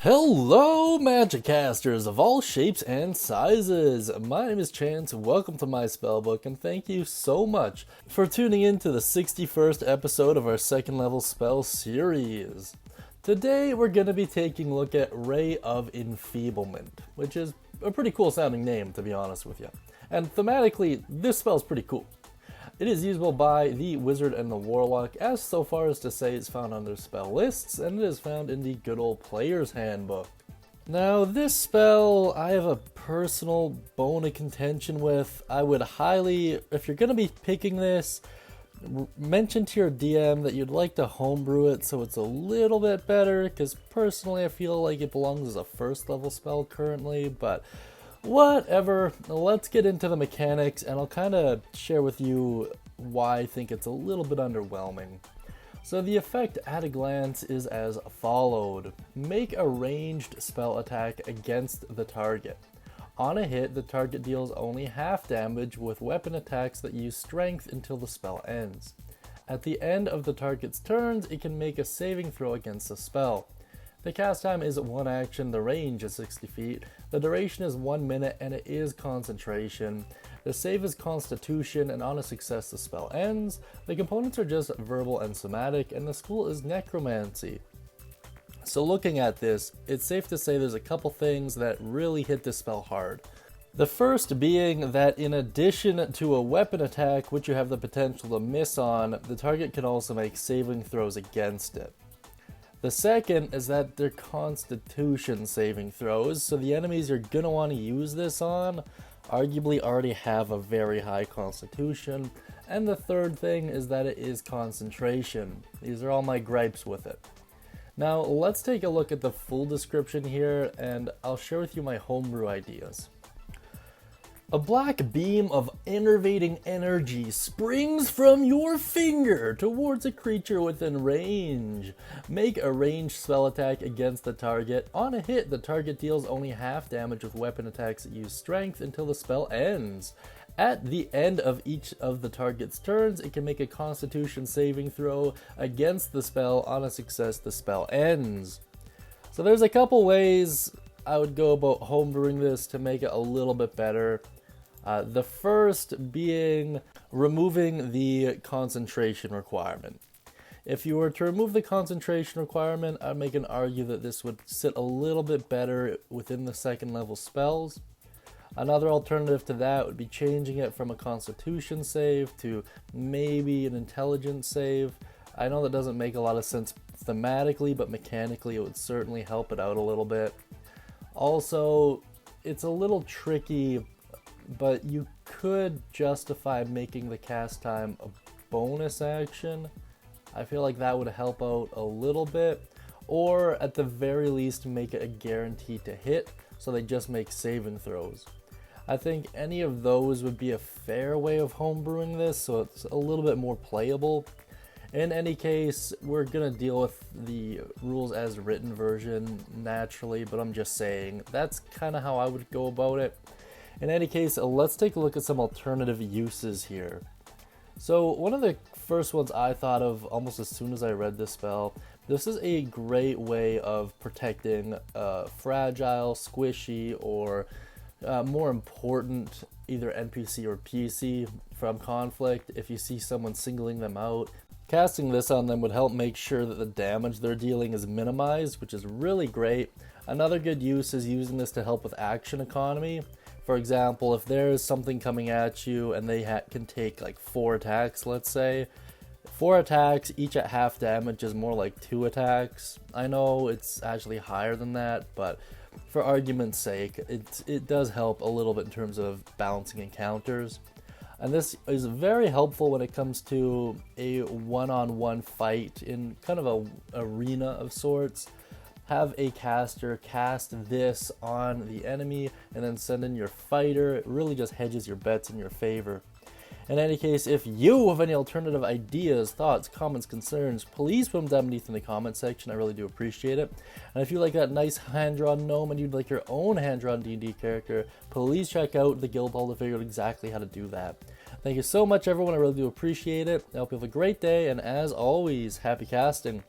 Hello, Magic Casters of all shapes and sizes! My name is Chance, welcome to my Spellbook, and thank you so much for tuning in to the 61st episode of our second level spell series. Today we're going to be taking a look at Ray of Enfeeblement, which is a pretty cool sounding name, to be honest with you. And thematically, this spell is pretty cool. It is usable by the Wizard and the Warlock, as so far as to say it's found on their spell lists, and it is found in the good old Player's Handbook. Now, this spell, I have a personal bone of contention with. I would highly, if you're going to be picking this, mention to your DM that you'd like to homebrew it so it's a little bit better, because personally I feel like it belongs as a first level spell currently, but whatever, let's get into the mechanics and I'll kind of share with you why I think it's a little bit underwhelming. So the effect at a glance is as followed. Make a ranged spell attack against the target. On a hit, the target deals only half damage with weapon attacks that use strength until the spell ends. At the end of the target's turns, it can make a saving throw against the spell. The cast time is 1 action, the range is 60 feet, the duration is 1 minute, and it is concentration. The save is Constitution, and on a success the spell ends. The components are just verbal and somatic, and the school is Necromancy. So looking at this, it's safe to say there's a couple things that really hit this spell hard. The first being that in addition to a weapon attack, which you have the potential to miss on, the target can also make saving throws against it. The second is that they're Constitution saving throws, so the enemies you're going to want to use this on arguably already have a very high Constitution. And the third thing is that it is concentration. These are all my gripes with it. Now let's take a look at the full description here, and I'll share with you my homebrew ideas. A black beam of enervating energy springs from your finger towards a creature within range. Make a ranged spell attack against the target. On a hit, the target deals only half damage with weapon attacks that use strength until the spell ends. At the end of each of the target's turns, it can make a Constitution saving throw against the spell. On a success, the spell ends. So there's a couple ways I would go about homebrewing this to make it a little bit better. The first being removing the concentration requirement. If you were to remove the concentration requirement, I'd make an argue that this would sit a little bit better within the second level spells. Another alternative to that would be changing it from a Constitution save to maybe an Intelligence save. I know that doesn't make a lot of sense thematically, but mechanically it would certainly help it out a little bit. Also, it's a little tricky, but you could justify making the cast time a bonus action. I feel like that would help out a little bit, or at the very least make it a guarantee to hit, so they just make saving throws. I think any of those would be a fair way of homebrewing this, so it's a little bit more playable. In any case, we're gonna deal with the rules as written version naturally, but I'm just saying that's kind of how I would go about it. In any case, let's take a look at some alternative uses here. So one of the first ones I thought of almost as soon as I read this spell, this is a great way of protecting fragile, squishy, or more important, either NPC or PC from conflict. If you see someone singling them out, casting this on them would help make sure that the damage they're dealing is minimized, which is really great. Another good use is using this to help with action economy. For example, if there's something coming at you and they can take like 4 attacks, let's say. 4 attacks, each at half damage, is more like 2 attacks. I know it's actually higher than that, but for argument's sake, it does help a little bit in terms of balancing encounters. And this is very helpful when it comes to a one-on-one fight in kind of a arena of sorts. Have a caster cast this on the enemy and then send in your fighter. It really just hedges your bets in your favor. In any case, if you have any alternative ideas, thoughts, comments, concerns, please put them down beneath in the comment section. I really do appreciate it. And if you like that nice hand-drawn gnome and you'd like your own hand-drawn D&D character, please check out the guild hall to figure out exactly how to do that. Thank you so much, everyone. I really do appreciate it. I hope you have a great day, and as always, happy casting.